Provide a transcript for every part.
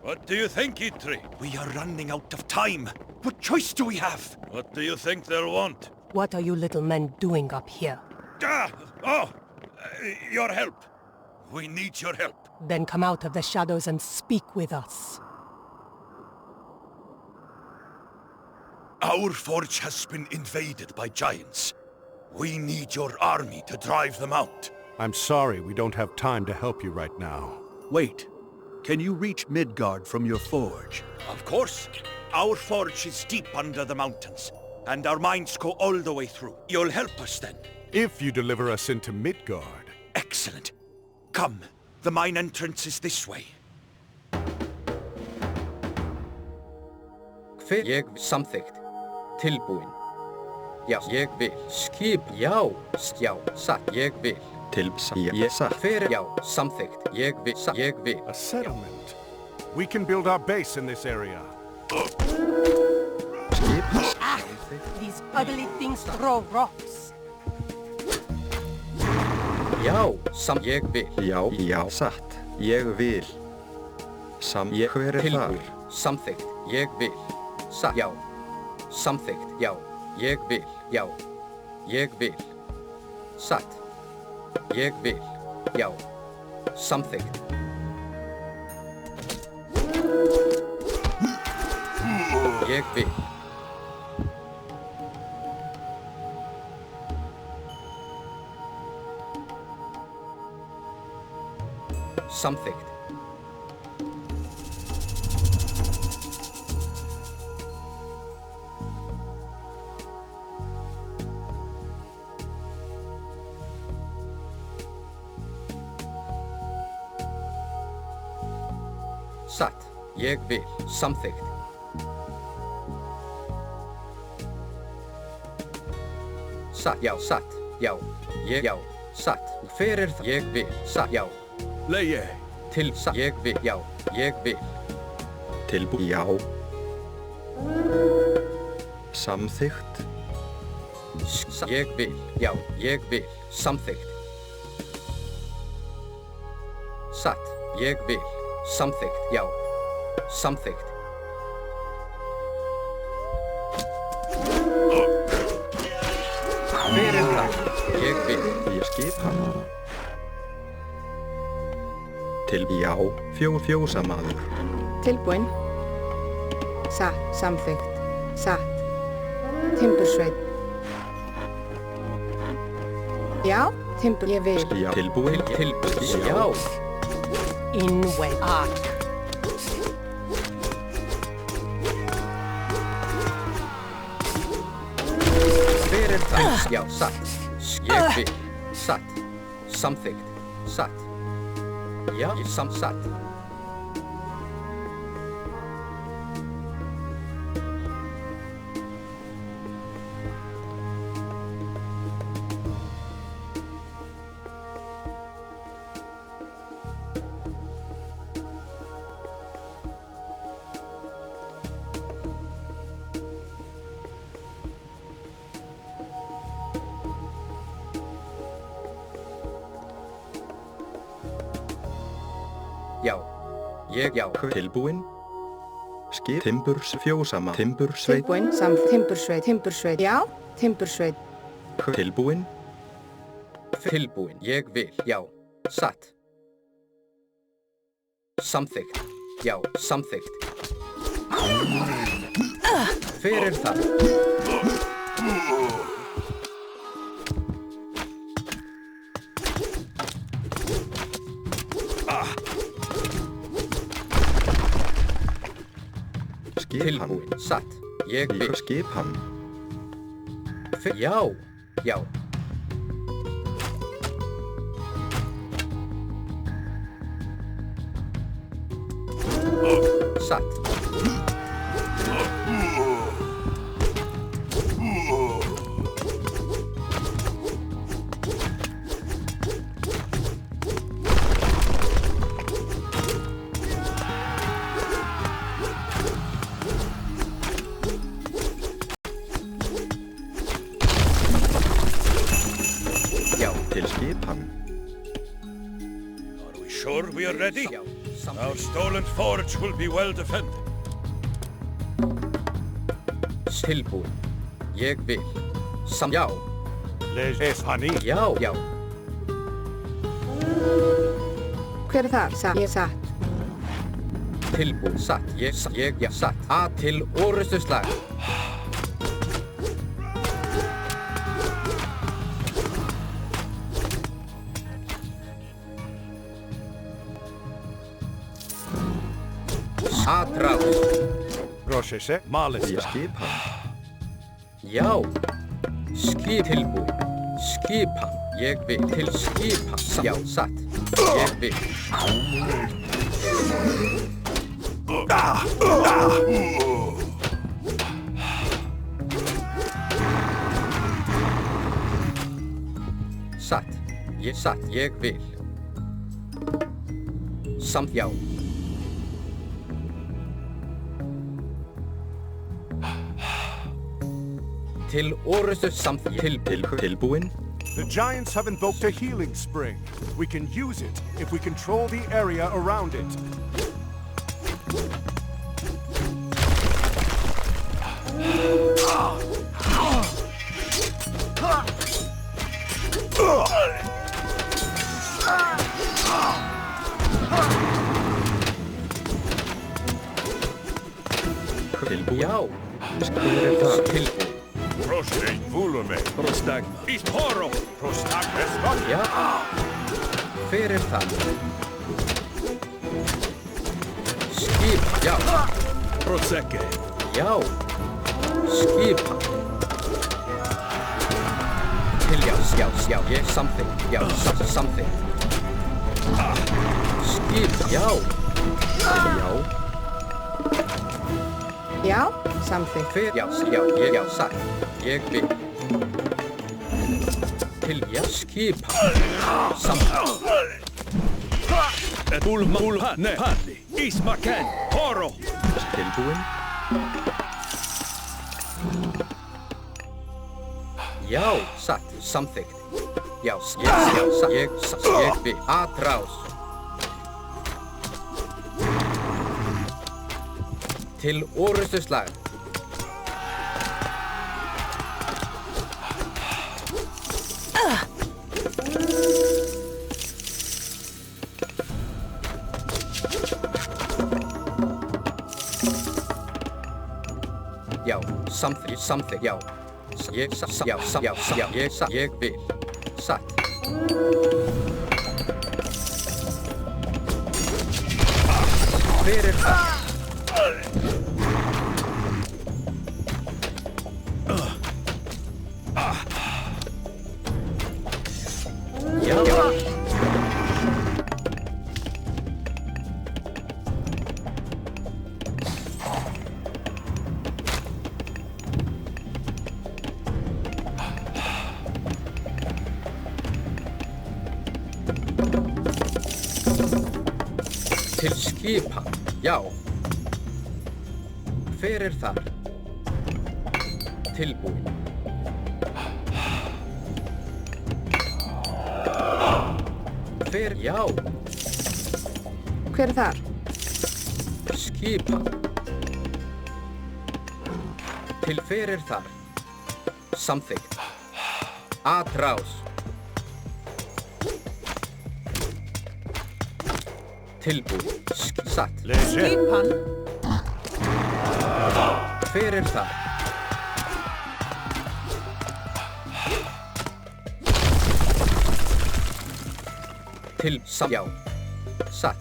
What do you think, Eitri? We are running out of time. What choice do we have? What do you think they'll want? What are you little men doing up here? Your help. We need your help. Then come out of the shadows and speak with us. Our forge has been invaded by giants. We need your army to drive them out. I'm sorry, we don't have time to help you right now. Wait. Can you reach Midgard from your forge? Of course. Our forge is deep under the mountains, and our mines go all the way through. You'll help us then. If you deliver us into Midgard. Excellent. Come. The mine entrance is this way. Hver ég samþykkt. Tilbúin. Já, ég vil. Skip. Já. Já, satt. Ég vil. Ég satt. Hver já, samþykkt. Ég vil. Ég vil. A settlement. We can build our base in this area. Ah! These ugly things throw rocks. Já, ég vil. Já, satt. Ég vil. Hver tilbúin. Samþykkt. Ég vil. Satt. Já. Samþykkt. Já. Ég vil. Já. Ég vil. Satt. Ég vil. Já. Samþykkt. Ég vil. Samþykkt. Satt. Ég vil. Samþykkt. Satt. Já. Satt. Já. Ég. Já. Satt. Hver það? Ég vil. Satt. Já. Leie. Til. Satt. Ég vil. Já. Ég vil. Tilbú. Já. Samþykkt. Ég vil. Já. Ég vil. Samþykkt. Satt. Ég vil. Samþykkt. Já. Samþykkt. Hver það? Ég vil. Ég skip hann. Til já. Fjósamaður. Tilbúin. Satt. Samþykkt. Satt. Timbursveit. Já. Timbur. Ég vil. Já. Tilbúin. Já. Inway ark. Hver það? Já, satt. Ég vil. Satt. Samþykkt. Satt. Já, satt. Já. Ég já. Tilbúin. Skip. Fjósama. Timbursveit. Tilbúin. Timbursveit. Timbursveit. Já. Timbursveit. Tilbúin. Tilbúin. Ég vil. Já. Satt. Samþykkt. Já. Samþykkt. Hver það? Tilbúin. Satt. Ég vil. Skip hann. Já. Já. Satt. Já, til skipan. Are we sure we are ready? Já, Our stolen forge will be well defended. Tilbúin. Ég vil. Já. Les Espani. Já. Já. Hver er þar? Satt. Ég satt. Tilbúin. Satt. Já. Satt. A til orustuslag. Atrás. Roshese. Malista. Skipan. Já. Tilbúin. Skipan. Ég vil. Til skipan. Já. Satt. Ég vil. Satt. Ég vil. Samt já. Til orustu samt tilbúin. The giants have invoked a healing spring. We can use it if we control the area around it. Tilbúin. Já. Tilbúin. Proste, volume. Prostagma. Isporo. Prostagmes. Já. Hver er það? Skip. Já. Prosecke. Já. Skipa. Til já. Ég samþykkt. Já. Samþykkt. Skip. Já. Já. Já. Samþykkt. Hver? Já. Satt. Ég vil. Til já. Skipa. Samþykkt. Bulhanne. Parli. Ismaken. Poro. Tilbúin. Já, satt, samþykkt. Já, satt, ég vil. Atrás. Til orustuslag. Já, samþykkt, já. Ég vil. Satt. Hver er það? Já. Til skipa. Já. Hver er þar? Tilbúin. Hver? Já. Hver er þar? Skipa. Til hver er þar? Samþykkt. Atrás. Tilbúin. Satt. Skipan. Hver er það? Til já. Satt.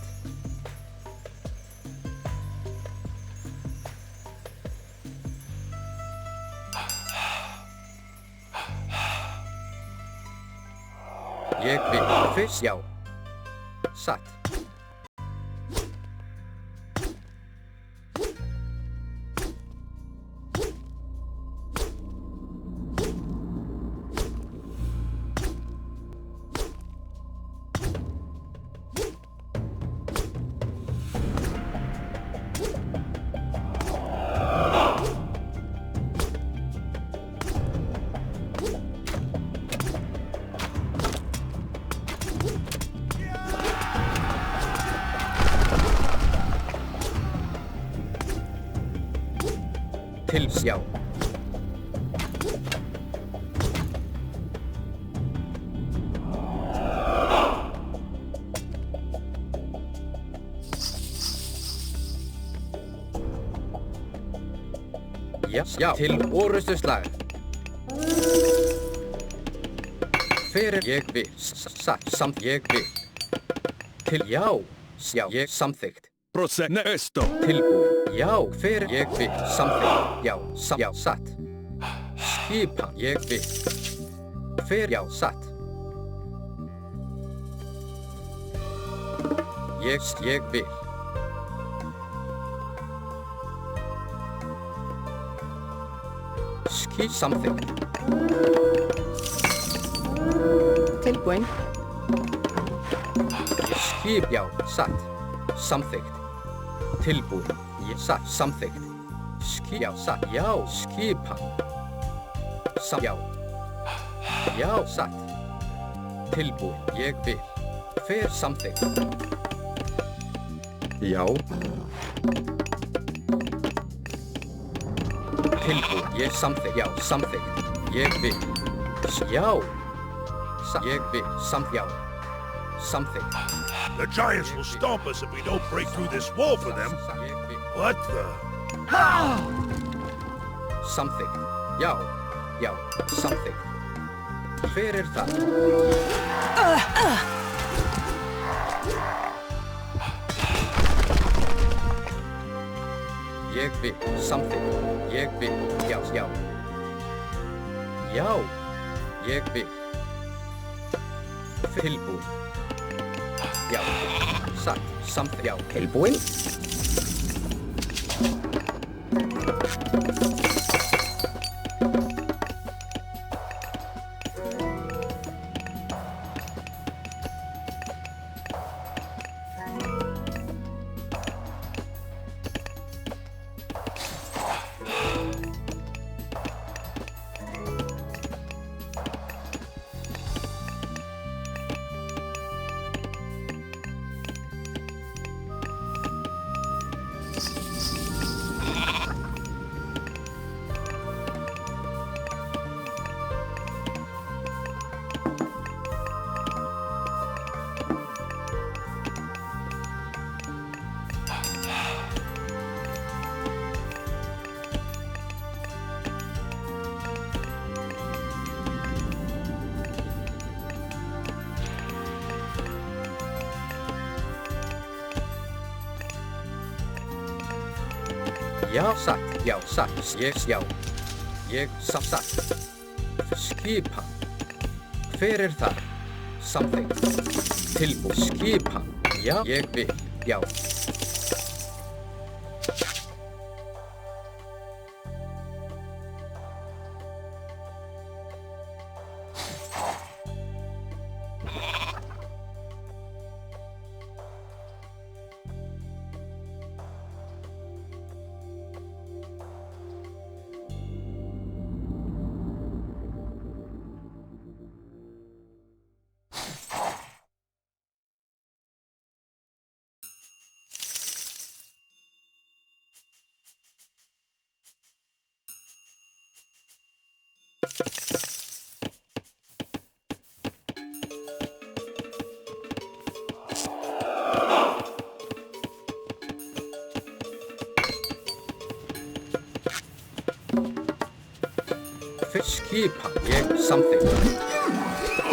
Ég vil. Fyrst já. Satt. já. Já, til orustuslag. Fyrir ég vil, samt ég vil. Til já, ég samþykkt. Prosenesto. Tilbúin, já, fyrir ég vil, samþykkt. Já, satt. Skipa, ég vil. Fyrir, já, satt. Ég vil. Samþykkt. Tilbúin. Skip, já, satt. Samþykkt. Tilbúin, satt, samþykkt. Já, satt, já, skipa. Já. Já, satt. Tilbúin, ég vil. Fer, samþykkt. Já. Tilbúin, ég samþykkt, já, samþykkt. Ég vil. Já. Ég vil, já. Samþykkt. The giants will stomp us if we don't break through this wall for them. What the? Samþykkt. Já, samþykkt. Hver það? Ég vil, samþykkt. Ég vil, já. Já, ég vil. Tilbúin. Já, satt, samþykkt. Já, tilbúin. Já, satt, ég, satt. Skipa. Hver það? Samþykkt. Tilbúin. Skipa. Já, ég vil, já. Skipa, ég samþykkt.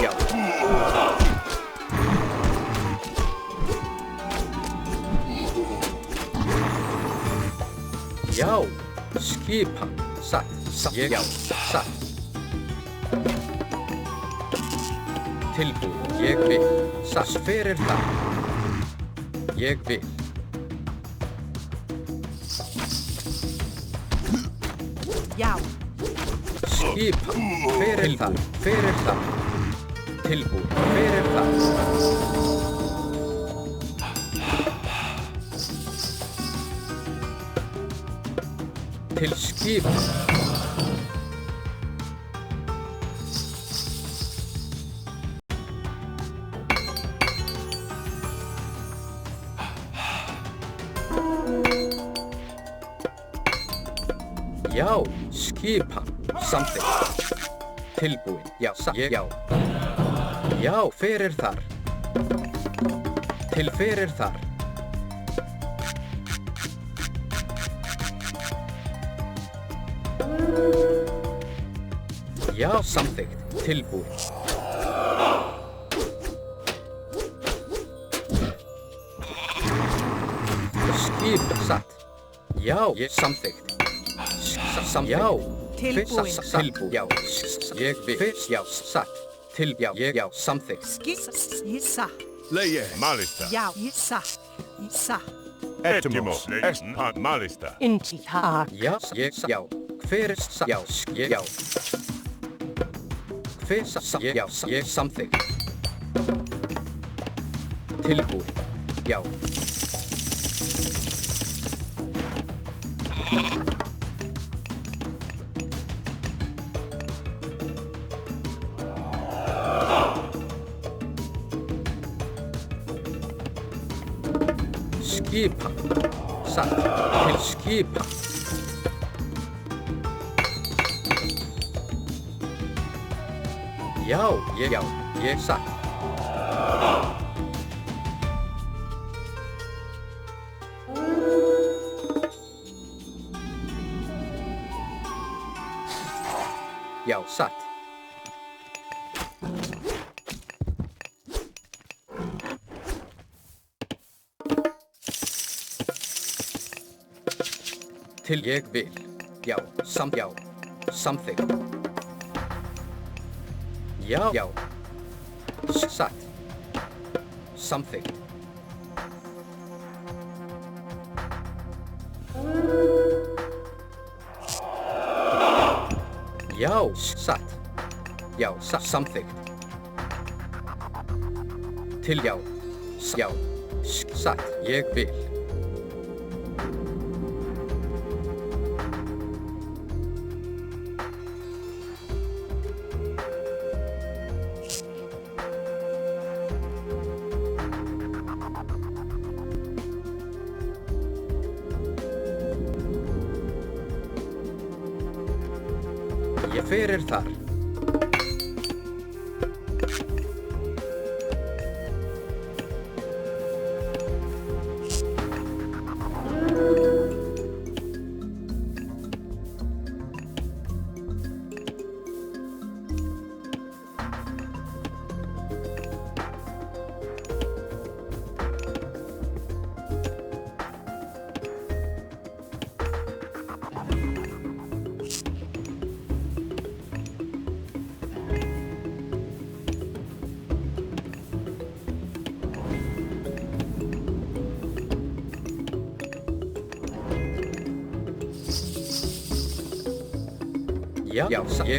Já. Já, skipa, satt, ég, já, satt. Tilbúin, ég vil, satt, fyrir það. Ég vil. Já. Skipa, fyrir það. Tilbúin, fyrir það. Til skipa. Já, skipan, samþykkt. Tilbúin, já, já. Já, fyrir þar. Til fyrir þar. Já, samþykkt, tilbúin. Skip, satt. Já, ég samþykkt. Já, Tilbúin. tilbúin. Já, ég vil, já, satt. Til, já, ég, já, samþykkt. Skissa. Leie. Malista. Ja, Issa. Issa. Etimos. Espan malista. Intihar. Já, ég, já. Hver, já, ég, já. Hver, ég, já, ég samþykkt. Tilbúin. Já. Skipan. Satt. Til skipan. Já, ég satt. Já, satt. Til ég vil. Já, já, samþykkt. Já. Satt. Samþykkt. Já, satt. Já, samþykkt. Til já, satt, ég vil. Ég fyrir þar.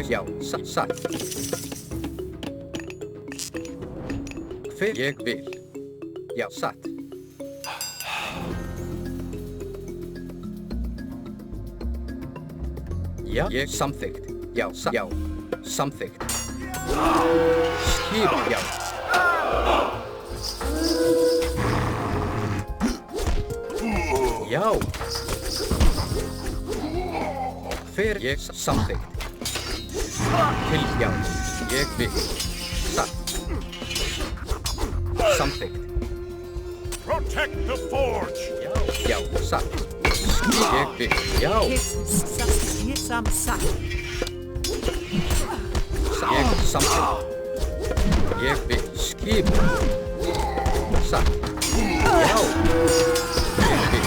Já, satt. Hver ég vil. Já, satt. Já, ég samþykkt. Já, samþykkt. Skip, já. Já. Hver ég samþykkt. Til já, ég vil. Satt. Samþykkt. Protect the forge. Já, satt. Ég vil. Já. Sam satt. Ég samþykkt. Ég vil. Skip. Satt. Já. Ég vil.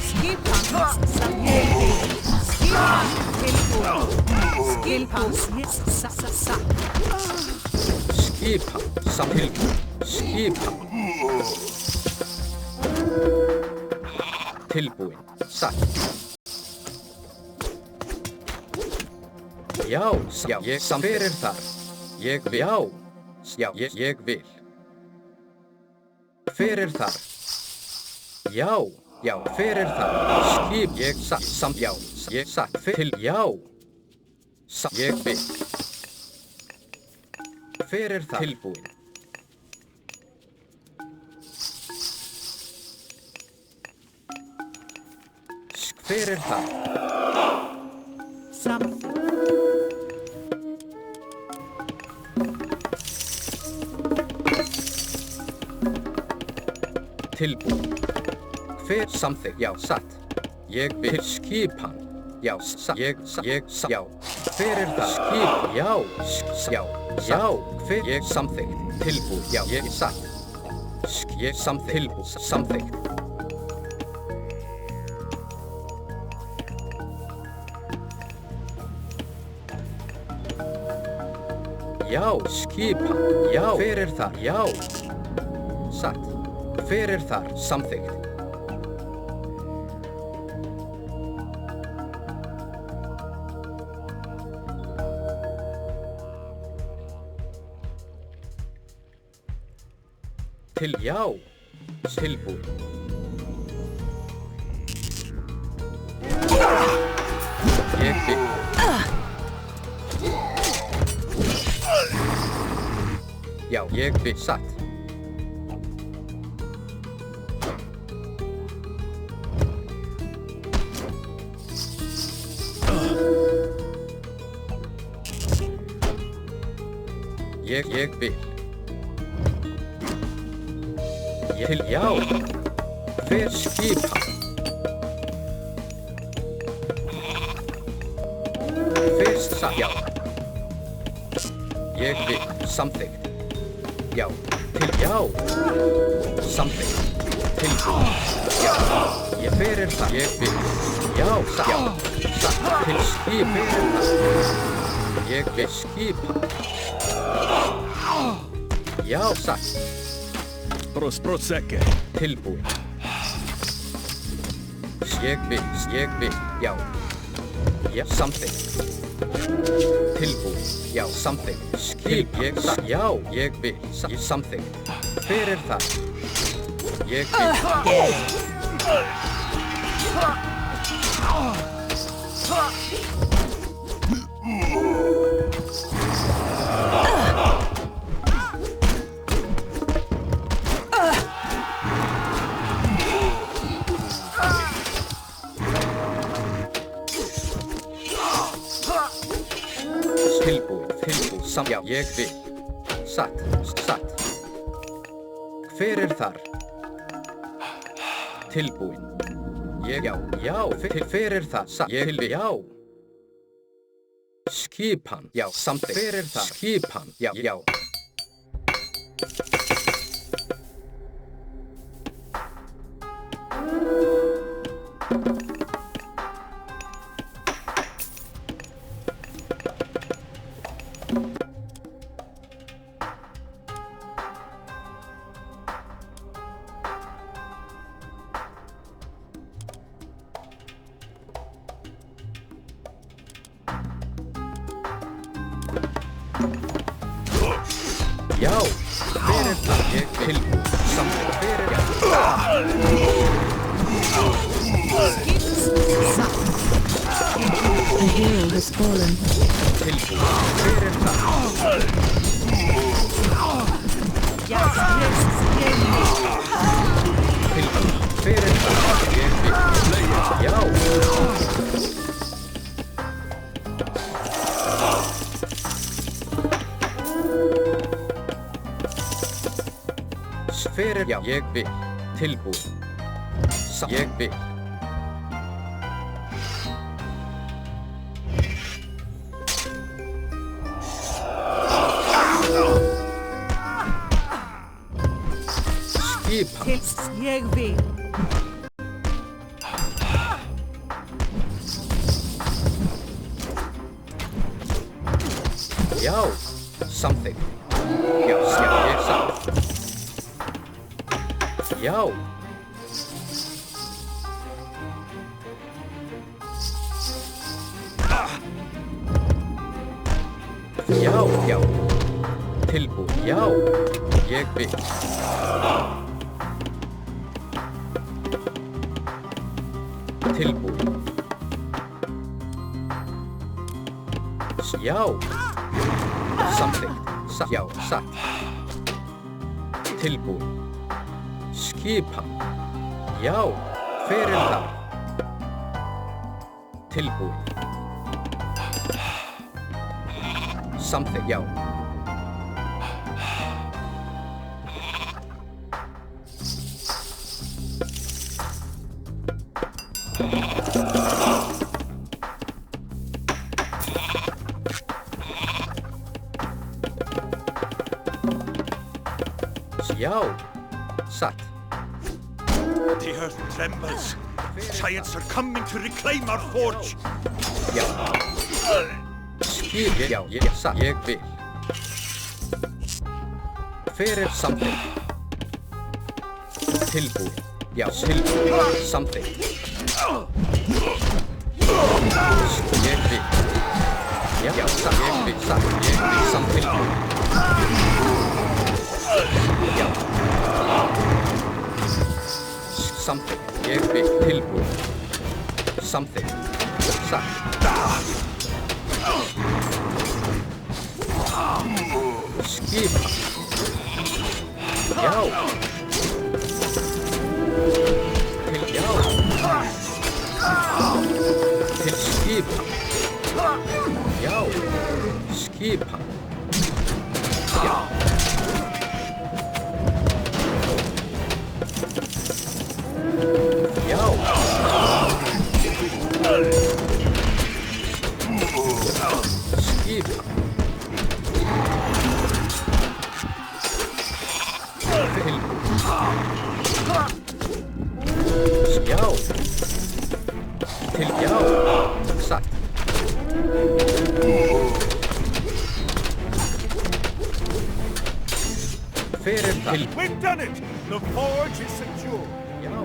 Skipan. Sam ég vil. Skipan. Tilbúin. Skipan. Satt. Skipan. Samtilbúin. Skipan. Tilbúin. Satt. Já, ég fyrir þar. Ég vil. Já, ég vil. Fyrir þar. Já, fyrir þar. Skip, ég satt. Ég satt. Til, já. Ég vil. Fyrir þar. Tilbúin. Fyrir þar. Something. Tilbúin. Hver samþykkt? Já, satt. Ég vil skipan. Já, satt. Já. Hver það? Skip. Já. Já. Hver? Ég samþykkt. Tilbúin. Já, ég satt. Ég samþykkt. Tilbúin. Samþykkt. Já, skipan. Já. Hver þar? Já. Satt. Hver þar? Samþykkt. Já. Tilbúin. Ég vil. Já, ég vil. Satt. Ég vil. Já. Hver skipan? Fyrst satt. Já. Ég vil. Samþykkt. Já. Já. Samþykkt. Tilbúin. Já. Ég fyrir það. Ég vil. Já. Satt. Já. Satt. Til skip. Fyrir það. Ég vil skipan. Já. Satt. Prosecke. Tilbúin. Ég vil. Já. Já. Samþykkt. Tilbúin. Já. Samþykkt. Skip. Ég satt. Já. Ég vil. Samþykkt. Hver það? Ég vil. Já, ég vil. Satt. Hver þar? Tilbúin. Já. Hver það? Satt. Ég vil. Já. Skipan. Já, samþykkt. Hver það? Skipan. Já. Já, hver það? Ég tilbúin. Samþykkt. Hver já. The hero has fallen. Tilbúin. Hver það? Tilbúin. Hver það? Ég vil. Já. Fyrir já, ég vil. Tilbúin. Ég vil. Skipan. Ég vil. Já, samþykkt. Já, ég satt. Já. Já. Tilbúin. Já. Ég vil. Tilbúin. Já. Samþykkt. Já, satt. Tilbúin. Skipan. Já, hver það? Tilbúin. something, já. Já, satt. The earth trembles. Giants are coming to reclaim our forge. Já. Skip, já, satt. Ég vil. Hver something? Tilbúið. Já, tilbúið. Something. Ég vil. Já, satt. Ég vil, satt. Ég vil, something. Já. Something. Ég vil tilbúið. Something. Satt. Skipa. Já. Til já. Til skipa. Já. Skipa. Já. Já. Skipa. Já. Til já. Satt. Fyrir til. We've done it! The forge is secure. Já.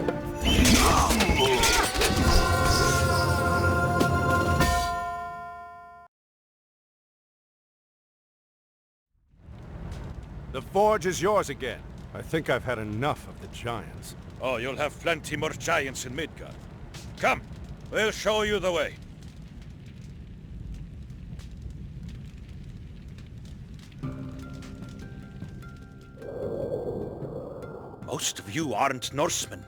The forge is yours again. I think I've had enough of the giants. Oh, you'll have plenty more giants in Midgard. Come, we'll show you the way. Most of you aren't Norsemen.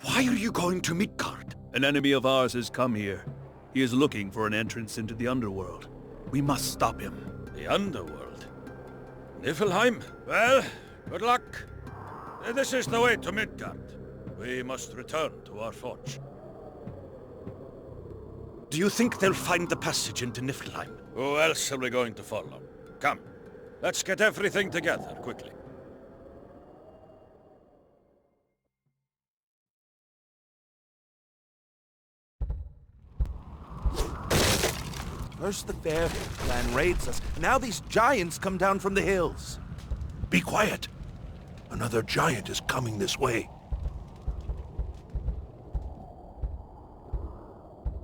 Why are you going to Midgard? An enemy of ours has come here. He is looking for an entrance into the underworld. We must stop him. The underworld? Niflheim? Well, good luck. This is the way to Midgard. We must return to our forge. Do you think they'll find the passage into Niflheim? Who else are we going to follow? Come, let's get everything together, quickly. First the Fairfield clan raids us, now these giants come down from the hills. Be quiet. Another giant is coming this way.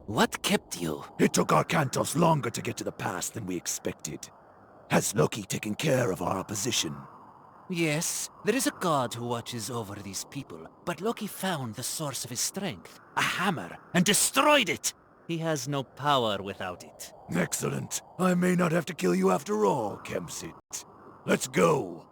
What kept you? It took our Kantos longer to get to the pass than we expected. Has Loki taken care of our opposition? Yes, there is a god who watches over these people, but Loki found the source of his strength, a hammer, and destroyed it! He has no power without it. Excellent. I may not have to kill you after all, Kemsit. Let's go.